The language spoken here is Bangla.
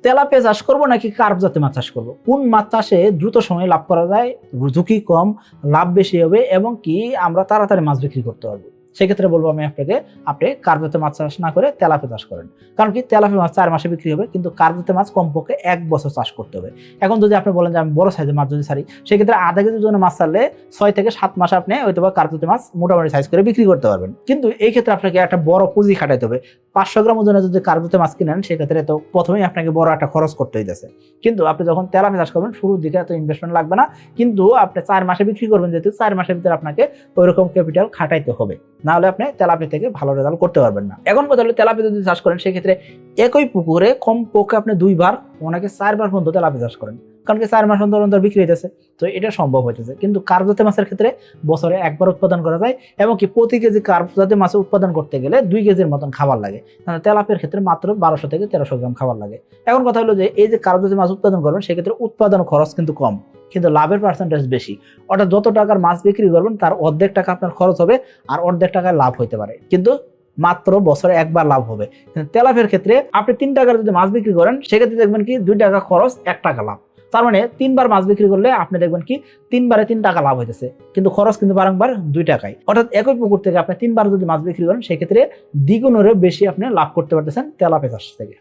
তেলাপিয়া চাষ করবো নাকি কার্প জাতীয় মাছ চাষ করবো, কোন মাছ চাষে দ্রুত সময়ে লাভ করা যায়, ঝুঁকি কম, লাভ বেশি হবে এবং কি আমরা তাড়াতাড়ি মাছ বিক্রি করতে পারবো, সেক্ষেত্রে বলবো আমি আপনাকে, আপনি কার্প জাতীয় মাছ চাষ না করে তেলাপিয়া চাষ করেন। কারণ কি, তেলাপিয়া মাছ 4 মাসে বিক্রি হবে, কিন্তু কার্প জাতীয় মাছ কমপক্ষে 1 বছর চাষ করতে হবে। এখন যদি আপনি বলেন যে আমি বড় সাইজের মাছ যদি ছাড়ি, সেক্ষেত্রে আধা কেজির জন্য মাছ ছাড়লে 6 থেকে 7 মাস আপনি হয়তো বা কার্প জাতীয় মাছ মোটামুটি সাইজ করে বিক্রি করতে পারবেন। কিন্তু এই ক্ষেত্রে আপনাকে একটা বড় পুঁজি খাটাইতে হবে। 500 গ্রাম ওজনের যদি কার্প জাতীয় মাছ কিনেন, সেক্ষেত্রে তো প্রথমেই আপনাকে বড় একটা খরচ করতে হইতেছে। কিন্তু আপনি যখন তেলাপিয়া চাষ করবেন, শুরুর দিকে এত ইনভেস্টমেন্ট লাগবে না, কিন্তু আপনি 4 মাসে বিক্রি করবেন, যেহেতু 4 মাসের ভিতরে আপনাকে ওইরকম ক্যাপিটাল খাটাইতে হবে, না হলে আপনি তেলাপিয়া থেকে ভালো রেজাল্ট করতে পারবেন না। এখন কথা হলো, তেলাপিয়া যদি চাষ করেন, সেক্ষেত্রে একই পুকুরে কমপক্ষে আপনি 2 বার, অনেকে 4 বার পর্যন্ত তেলাপিয়া চাষ করেন, কারণ কি 4 মাস অন্তর অন্তর বিক্রি হইতেছে, তো এটা সম্ভব হইতেছে। কিন্তু কার্প জাতীয় মাছের ক্ষেত্রে বছরে 1 বার উৎপাদন করা যায়, এবং কি প্রতি কেজি কার্প জাতীয় মাছ উৎপাদন করতে গেলে 2 কেজির মতন খাবার লাগে। তেলাপিয়ার ক্ষেত্রে মাত্র 1200 থেকে 1300 গ্রাম খাবার লাগে। এখন কথা হলো যে এই যে কার্প জাতীয় মাছ উৎপাদন করবেন, সেক্ষেত্রে উৎপাদন খরচ কিন্তু কম, কিন্তু লাভের পার্সেন্টেজ বেশি। অর্থাৎ যত টাকার মাছ বিক্রি করবেন, তার অর্ধেক টাকা আপনার খরচ হবে, আর অর্ধেক টাকায় লাভ হইতে পারে, কিন্তু মাত্র বছরে 1 বার লাভ হবে। তেলাপিয়ার ক্ষেত্রে আপনি 3 টাকার যদি মাছ বিক্রি করেন, সেক্ষেত্রে দেখবেন কি 2 টাকা খরচ, 1 টাকা লাভ। তার মানে 3 বার মাছ বিক্রি করলে আপনি দেখবেন কি 3 বারে 3 টাকা লাভ হইতেছে, কিন্তু খরচ কিন্তু বারংবার 2 টাকায়। অর্থাৎ একই পুকুর থেকে আপনি 3 বার যদি মাছ বিক্রি করেন, সেক্ষেত্রে দ্বিগুণেরও বেশি আপনি লাভ করতে পারতেছেন তেলাপিয়া চাষ থেকে।